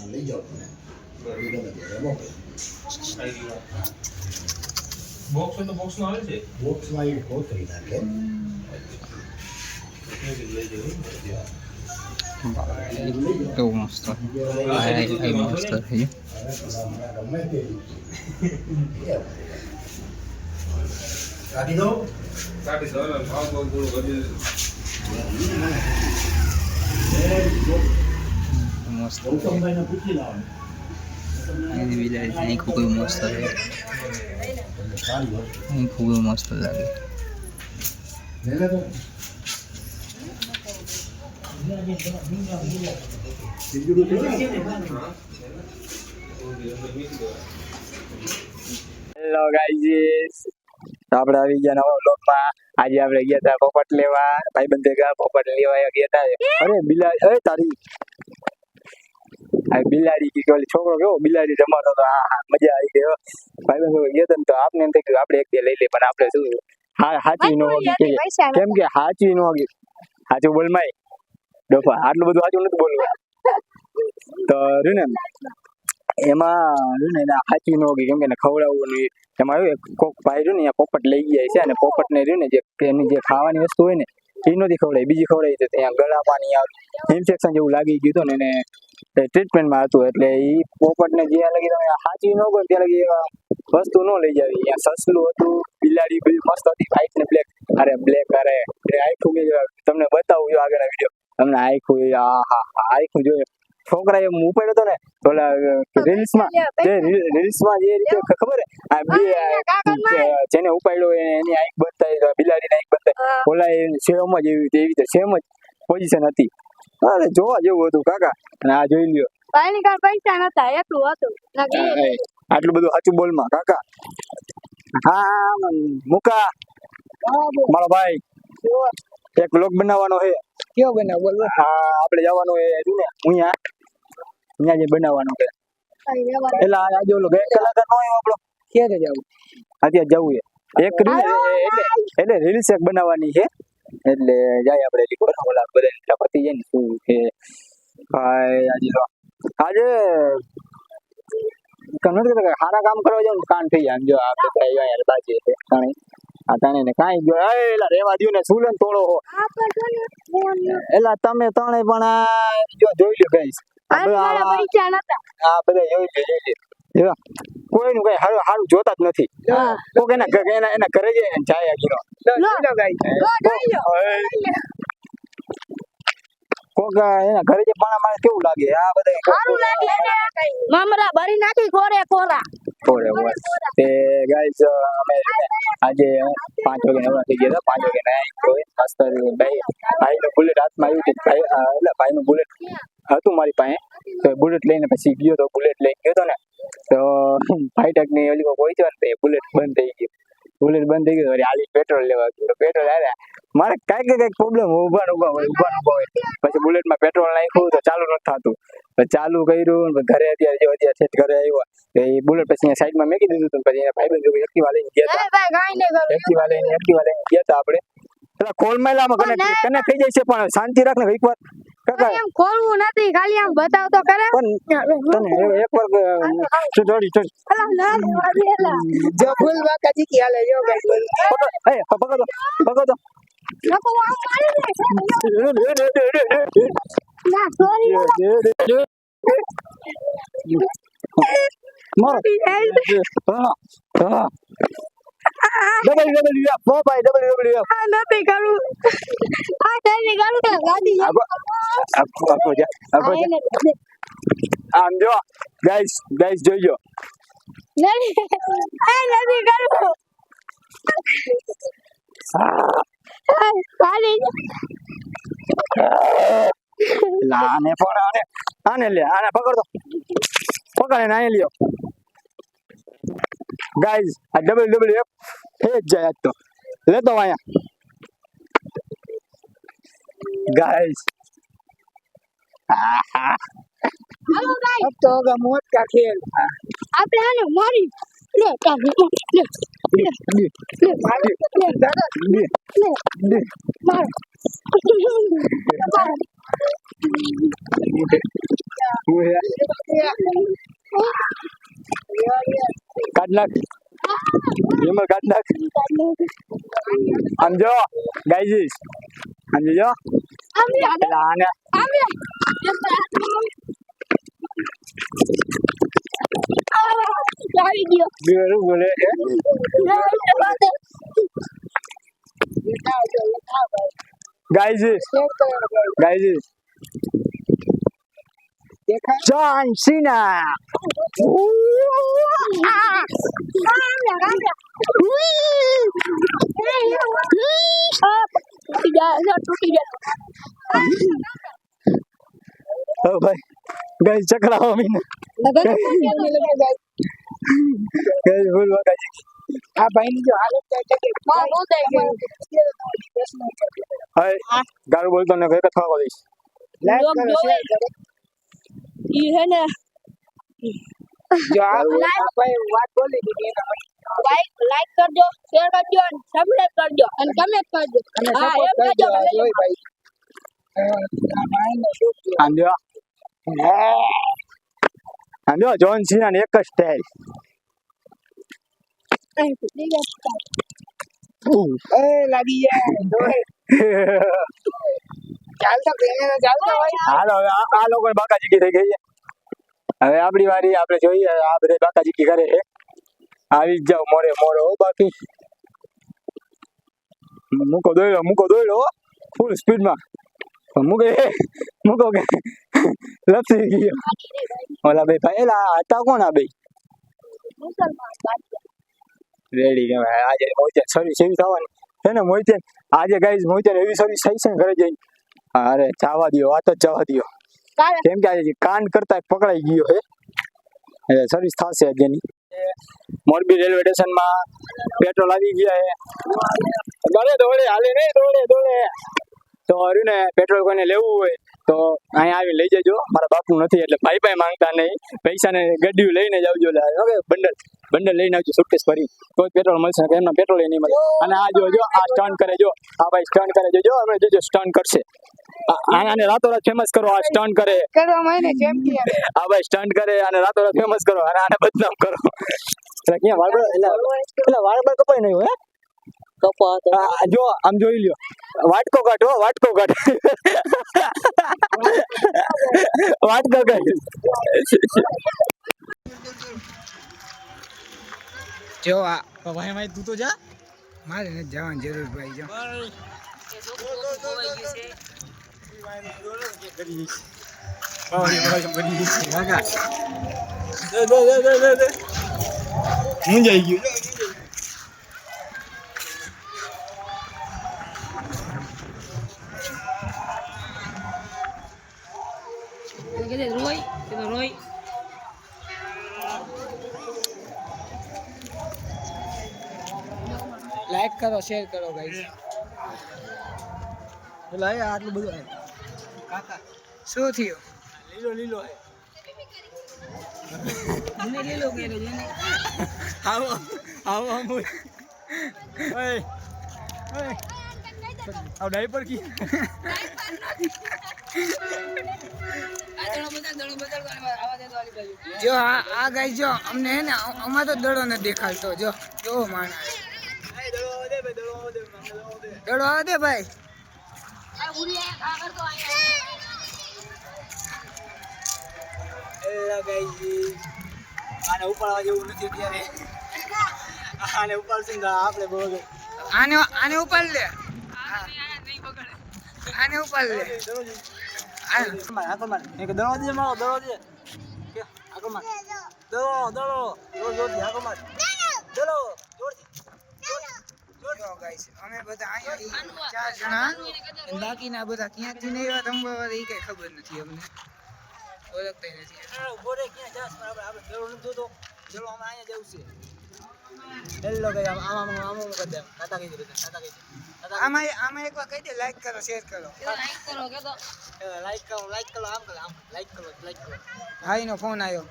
લઈ જાઓ બોક્સ તો બોક્સ માં આવે છે બોક્સમાં એ કોતરી નાખે તો મસ્ત મસ્ત થઈ કાઢી દો ભાવ બહુ થોડું વધી મસ્ત ગૌતમભાઈને પૂછી લાવવાનું એની બિલાડી અહીં ખૂબ મસ્ત છે અહીં ખૂબ મસ્ત લાગે હેલો ગાઈઝ આપણે આવી ગયા નવા બ્લોગમાં આજે આપણે ગયા હતા પોપટ લેવા ભાઈબંધ ભેગા પોપટ લેવા ગયા હતા અરે બિલાડી અરે તારી આ બિલાડી કે છોકરો કેવો બિલાડી રમાતો તો હા મજા આવી ગયો ભાઈબંધ ગયા હતા ને તો આપને એમ થઈ ગયું આપણે એક બે લઈ લે પણ આપણે શું હાચી નો કેમ કે હાચી નો હાચું બોલમાય ડોફા આટલું બધું હાચું નથી બોલવું તો રહ્યું ને એમાં રહ્યું ને એને હાચી નો કેમ કે ખવડાવવું નહીં એમાં આવ્યું કોક ભાઈ રહ્યું ને અહીંયા પોપટ લઈ ગયા છે અને પોપટ ને રહ્યું ને જે એની જે ખાવાની વસ્તુ હોય ને એ નથી ખવડાવી બીજી ખવડાવી તો ત્યાં ગળા પાણી ઇન્ફેક્શન જેવું લાગી ગયું હતું ને એને ટ્રીટમેન્ટમાં હતું એટલે એ પોપટને જ્યાં લગી તમે હાચી ન ગયો ત્યાં લગી વસ્તુ ન લઈ જાવી અહીંયા સસલું હતું બિલાડી બધી મસ્ત હતી વ્હાઈટ ને બ્લેક અરે આખું તમને બતાવું જો આગળના વિડીયો તમને આખું આખું જોયું છોકરા એમ ઉપાડ્યો હતો ને ઓલા રીલ્સમાં જે રીતે ખબર આ બે જેને ઉપાડ્યો એની આંખ બતાવી બિલાડીને આંખ બતાવી ઓલા સેમ જ એવી રીતે સેમ જ પોઝિશન હતી અરે જોવા જેવું હતું કાકા અને આ જોઈ લ્યો પૈસા નતા એટલું હતું આટલું બધું સાચું બોલમાં કાકા હા મુકા મારો ભાઈ એક બ્લોગ બનાવવાનો છે કયો બનાવ બોલ હા આપણે જવાનું એ ને અહીંયા જે બનાવવાનું છે એટલે આજે ઓલો બે કલાકાર નો આવ્યો આપણો ક્યારે જવું અત્યારે જવું એક એટલે રીલ્સ એક બનાવવાની છે એટલે જાય આપણે લીધો ઓલા બધા પતી જાય ને શું છે ભાઈ આજે સારા કામ કરવા જાવ કાન થઈ જાય જો આ બધા બાજી છે આ તને ને કાંઈ જો એલા રેવા દો ને સુલન તોડો હો એલા તમે તણે પણ જો જોઈ લ્યો ગાઈસ પૈસા નતા આ બધા જોઈ લ્યો કોઈનું કઈ સારું જોતા જ નથી કોક એના ઘરે જાય ગીરો કોક એના ઘરે જે પાણા મારે કેવું લાગે આ બધા મમરા ભરી નાખી કોરે કોરા તે ગાઈસ અમે આજે 5 વાગે નવરા થઈ ગયા 5 વાગે નાઈ મસ્ત ભાઈ નું બુલેટ હાથમાં આવ્યું હતું એટલે ભાઈ નું બુલેટ હતું મારી પાસે તો બુલેટ લઈને પછી ગયો તો બુલેટ લઈ ગયો તો ને તો ફાઈટક ની ઓલી કોઈ થયો ને બુલેટ બંધ થઈ ગયું વળી હાલી પેટ્રોલ લેવા ગયો પેટ્રોલ આવ્યા મારે કઈક પ્રોબ્લેમ ઉભા હોય પછી બુલેટમાં પેટ્રોલ નાખ્યું તો ચાલુ નથી થતું ચાલુ કર્યું ઘરે અત્યારે ઘરે આવ્યો એ બુલેટ પછી સાઈડમાં મેકી દીધું હતું પછી એના ભાઈ બંધ એક્ટિવા લઈને ગયા હતા આપણે પેલા કોલ માયલામાં કને થઈ જાય છે પણ શાંતિ રાખ ને એકવાર કાકા એમ ખોલવું નથી ખાલી આમ બતાવ તો કરે તને એકવાર જોડી જો ફૂલ બાકાજી કી હાલે જો ગાઈસ પકડો લોકો આમ મારી દે ના સોરી મારો હા WWF મોબાઈલ WWF આ નથી કરું ગાડી આપો જા આમ જો ગાઈસ જોઈજો નથી કરું લાને પણ આને લે આને પકડ ને આને લ્યો ગાઈસ આ WWF હે જાય તો લેતો આયા ગાઈસ હાલો ગાઈસ अब तो होगा मौत का खेल આપણે આને મારી લે કાઢ નાખ એમાં કાઢ નાખ આમ જો ગાઈઝીસ આમ જો પેલા આને આવી ગયો બેરું બોલે છે ગાઈઝીસ John Cena oh भाई guys चकराओ मीन guys बोलो guys આ ભાઈની જો હાલત થાય છે हाय गारू बोलतो ने कई कथा को दईश લાઈક કરો શેર કરો ઈ હે ને જો આ ભાઈ વાત બોલી દીધી એના લાઈક કરજો શેર કરજો અને સબસ્ક્રાઇબ કરજો અને કમેન્ટ કરજો અને હા સપોર્ટ એમ કરજો કરજો જોઈ ભાઈ આ ભાઈનો શું आंजो आंजो जॉन सीना ने एक स्टाइल એ લાગી જાય જોઈ ચાલતો કેમેરા ચાલતો ભાઈ હાલો હવે આ લોકો બાકાજીકી થઈ ગઈ છે હવે આપણી વારી આપણે જોઈએ આ બધે બાકાજીકી કરે છે આવી જ જાવ મોરે મોરે હો બાકી મૂકો દોડ્યો ફૂલ સ્પીડ માં મૂકો કે લપસી ગયો ઓલા બે ભાઈ એલા હતા કોણ આ બે રેડી કે આજે મોઈતેન સર્વિસ એવી થવાની છે ને મોઈતેન આજે ગાઈઝ મોઈતેન એવી સર્વિસ થઈ છે ને ઘરે જઈને અરે જવા દો વાત જ જવા દો કેમ કે આજે કાંડ કરતા પકડાઈ ગયો હે સર્વિસ થશે આજની મોરબી રેલવે સ્ટેશન માં પેટ્રોલ આવી ગયા હે દોડે હાલે નહીં દોડે તો હર્યું ને પેટ્રોલ કોઈને લેવું હોય તો અહીંયા આવીને લઈ જજો મારા બાપુ નથી એટલે ભાઈ માંગતા નહીં પૈસા ને ગड्डिયું લઈને જ આવજો બંડલ લઈને આવજો સુટકેસ ભરી તો પેટ્રોલ મળશે કે એમના પેટ્રોલ નહીં મળે અને આ જો આ સ્ટન્ટ કરે જો આ ભાઈ સ્ટન્ટ કરે જો આપણે જોજો સ્ટન્ટ કરશે આને રાતોરાત ફેમસ કરો આ સ્ટન્ટ કરે કરવામાં ને જેમ કે આ ભાઈ સ્ટન્ટ કરે અને રાતોરાત ફેમસ કરો અને આને બદનામ કરો એટલે ક્યાં વાળ કપાય નહીં હોય જો આમ જોઈ લ્યો વાટકો કાઢ વાટકો કાઢ જો આ ભાઈ તું તો જા મારે નથી જવાની જરૂર ભાઈ જો મુંજાઈ ગયું લાઈક કરો શેર કરો ગાઈસ લાય આટલું બધું કાકા શું થયું લીલો હે મને લીલો કેરો જોને આવો ઓય આવ ડાયપર કી જો આ ગાઈસ જો અમને હે ને અમાર તો દડો ન દેખાડતો જો માણસ દડો આવે દે ભાઈ એલા ગાઈસ આને ઉપાડવા જેવું નથી અત્યારે આને ઉપાડશું ને આપણે બોલો આને ઉપાડ લે આને ઉપાડ લે આગળ માર એક દડો દે મારો દડો દે કે આગળ માર દડો આગળ માર દડો જો ગાઈસ અમે બધા અહીંયા 4 જણા બાકીના બધા ક્યાંથી નહીં આવ્યા રમવા એ કઈ ખબર નથી અમને ઓળખતા નથી ઉભો રે ક્યાં જાસ આપણે દડો નથી જોતો ચલો અમે અહીંયા જવું છે હેલો ગાઈસ આમ કરી દે કાકા કહી દે આમાં એકવાર કહી દે લાઈક કરો શેર કરો લાઈક કરો આમ કરો લાઈક કરો ભાઈનો ફોન આવ્યો